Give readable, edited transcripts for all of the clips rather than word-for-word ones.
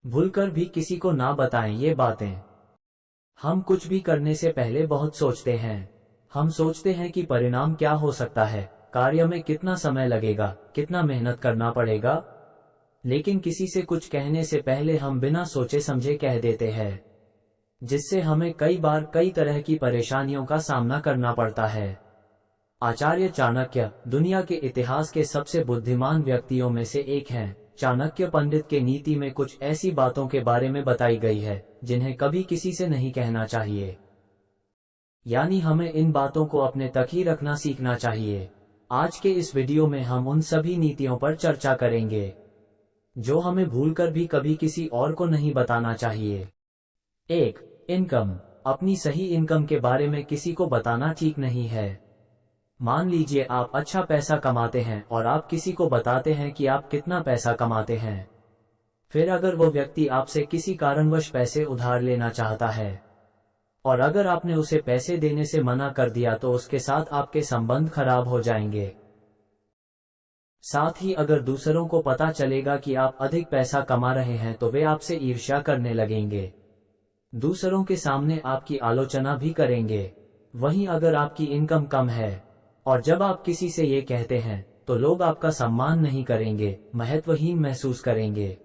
भूलकर भी किसी को ना बताएं ये बातें। हम कुछ भी करने से पहले बहुत सोचते हैं। हम सोचते हैं कि परिणाम क्या हो सकता है, कार्य में कितना समय लगेगा, कितना मेहनत करना पड़ेगा। लेकिन किसी से कुछ कहने से पहले हम बिना सोचे समझे कह देते हैं, जिससे हमें कई बार कई तरह की परेशानियों का सामना करना पड़ता है। आचार्य चाणक्य दुनिया के इतिहास के सबसे बुद्धिमान व्यक्तियों में से एक हैं। चाणक्य पंडित के नीति में कुछ ऐसी बातों के बारे में बताई गई है जिन्हें कभी किसी से नहीं कहना चाहिए। यानी हमें इन बातों को अपने तक ही रखना सीखना चाहिए। आज के इस वीडियो में हम उन सभी नीतियों पर चर्चा करेंगे जो हमें भूलकर भी कभी किसी और को नहीं बताना चाहिए। 1. इनकम। अपनी सही इनकम के बारे में किसी को बताना ठीक नहीं है। मान लीजिए आप अच्छा पैसा कमाते हैं और आप किसी को बताते हैं कि आप कितना पैसा कमाते हैं। फिर अगर वो व्यक्ति आपसे किसी कारणवश पैसे उधार लेना चाहता है और अगर आपने उसे पैसे देने से मना कर दिया तो उसके साथ आपके संबंध खराब हो जाएंगे। साथ ही अगर दूसरों को पता चलेगा कि आप अधिक पैसा कमा रहे हैं तो वे आपसे ईर्ष्या करने लगेंगे, दूसरों के सामने आपकी आलोचना भी करेंगे। वहीं अगर आपकी इनकम कम है और जब आप किसी से ये कहते हैं तो लोग आपका सम्मान नहीं करेंगे, महत्वहीन महसूस करेंगे।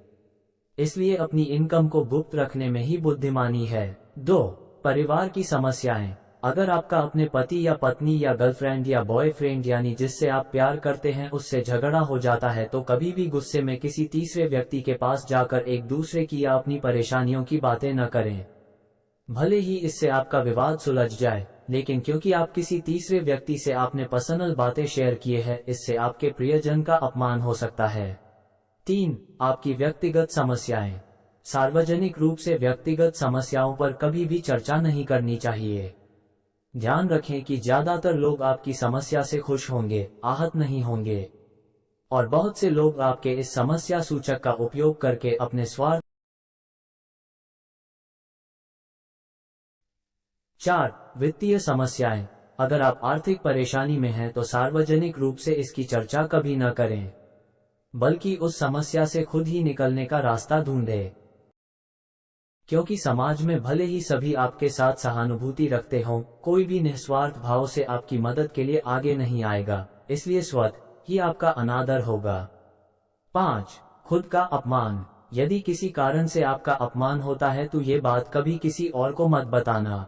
इसलिए अपनी इनकम को गुप्त रखने में ही बुद्धिमानी है। 2. परिवार की समस्याएं। अगर आपका अपने पति या पत्नी या गर्लफ्रेंड या बॉयफ्रेंड यानी जिससे आप प्यार करते हैं उससे झगड़ा हो जाता है तो कभी भी गुस्से में किसी तीसरे व्यक्ति के पास जाकर एक दूसरे की या अपनी परेशानियों की बातें न करें। भले ही इससे आपका विवाद सुलझ जाए, लेकिन क्योंकि आप किसी तीसरे व्यक्ति से आपने पर्सनल बातें शेयर किए हैं, इससे आपके प्रियजन का अपमान हो सकता है। 3. आपकी व्यक्तिगत समस्याएं। सार्वजनिक रूप से व्यक्तिगत समस्याओं पर कभी भी चर्चा नहीं करनी चाहिए। ध्यान रखें कि ज्यादातर लोग आपकी समस्या से खुश होंगे, आहत नहीं होंगे, और बहुत से लोग आपके इस समस्या सूचक का उपयोग करके अपने स्वार्थ। 4. वित्तीय समस्याएं। अगर आप आर्थिक परेशानी में हैं तो सार्वजनिक रूप से इसकी चर्चा कभी न करें, बल्कि उस समस्या से खुद ही निकलने का रास्ता ढूंढें। क्योंकि समाज में भले ही सभी आपके साथ सहानुभूति रखते हों, कोई भी निस्वार्थ भाव से आपकी मदद के लिए आगे नहीं आएगा, इसलिए स्वतः ही आपका अनादर होगा। 5. खुद का अपमान। यदि किसी कारण से आपका अपमान होता है तो ये बात कभी किसी और को मत बताना,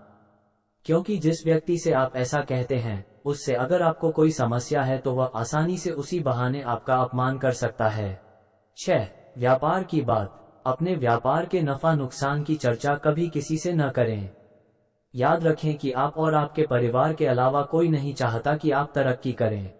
क्योंकि जिस व्यक्ति से आप ऐसा कहते हैं उससे अगर आपको कोई समस्या है तो वह आसानी से उसी बहाने आपका अपमान कर सकता है। 6. व्यापार की बात। अपने व्यापार के नफा नुकसान की चर्चा कभी किसी से न करें। याद रखें कि आप और आपके परिवार के अलावा कोई नहीं चाहता कि आप तरक्की करें,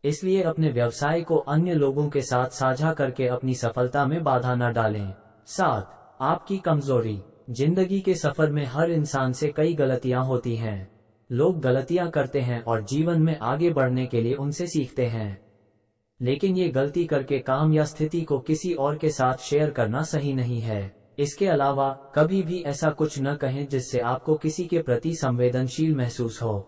इसलिए अपने व्यवसाय को अन्य लोगों के साथ साझा करके अपनी सफलता में बाधा न डालें। 7. आपकी कमजोरी। जिंदगी के सफर में हर इंसान से कई गलतियां होती हैं। लोग गलतियां करते हैं और जीवन में आगे बढ़ने के लिए उनसे सीखते हैं, लेकिन ये गलती करके काम या स्थिति को किसी और के साथ शेयर करना सही नहीं है। इसके अलावा कभी भी ऐसा कुछ न कहें जिससे आपको किसी के प्रति संवेदनशील महसूस हो,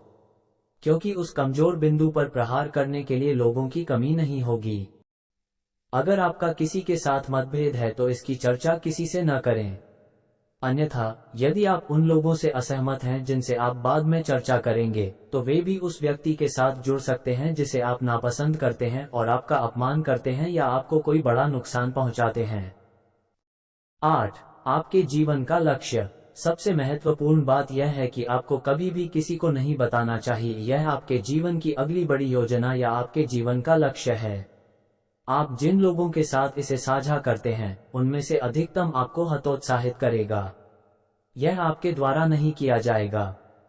क्योंकि उस कमजोर बिंदु पर प्रहार करने के लिए लोगों की कमी नहीं होगी। अगर आपका किसी के साथ मतभेद है तो इसकी चर्चा किसी से न करें। अन्यथा यदि आप उन लोगों से असहमत हैं जिनसे आप बाद में चर्चा करेंगे तो वे भी उस व्यक्ति के साथ जुड़ सकते हैं जिसे आप नापसंद करते हैं और आपका अपमान करते हैं या आपको कोई बड़ा नुकसान पहुंचाते हैं। 8. आपके जीवन का लक्ष्य। सबसे महत्वपूर्ण बात यह है कि आपको कभी भी किसी को नहीं बताना चाहिए यह आपके जीवन की अगली बड़ी योजना या आपके जीवन का लक्ष्य है। आप जिन लोगों के साथ इसे साझा करते हैं उनमें से अधिकतम आपको हतोत्साहित करेगा। यह आपके द्वारा नहीं किया जाएगा।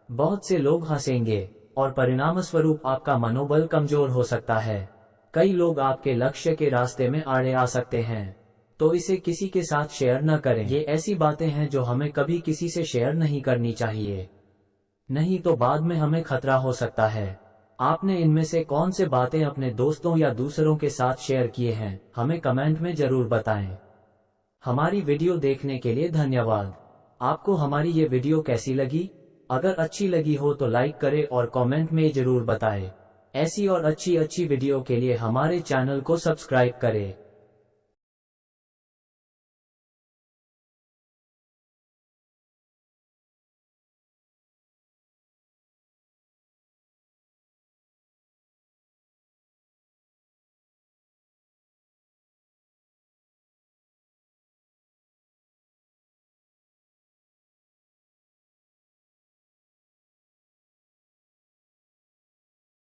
बहुत से लोग हंसेंगे और परिणामस्वरूप आपका मनोबल कमजोर हो सकता है। कई लोग आपके लक्ष्य के रास्ते में आड़े आ सकते हैं, तो इसे किसी के साथ शेयर न करें। ये ऐसी बातें हैं जो हमें कभी किसी से शेयर नहीं करनी चाहिए, नहीं तो बाद में हमें खतरा हो सकता है। आपने इनमें से कौन से बातें अपने दोस्तों या दूसरों के साथ शेयर किए हैं, हमें कमेंट में जरूर बताएं। हमारी वीडियो देखने के लिए धन्यवाद। आपको हमारी ये वीडियो कैसी लगी? अगर अच्छी लगी हो तो लाइक करें और कमेंट में जरूर बताएं। ऐसी और अच्छी वीडियो के लिए हमारे चैनल को सब्सक्राइब करें।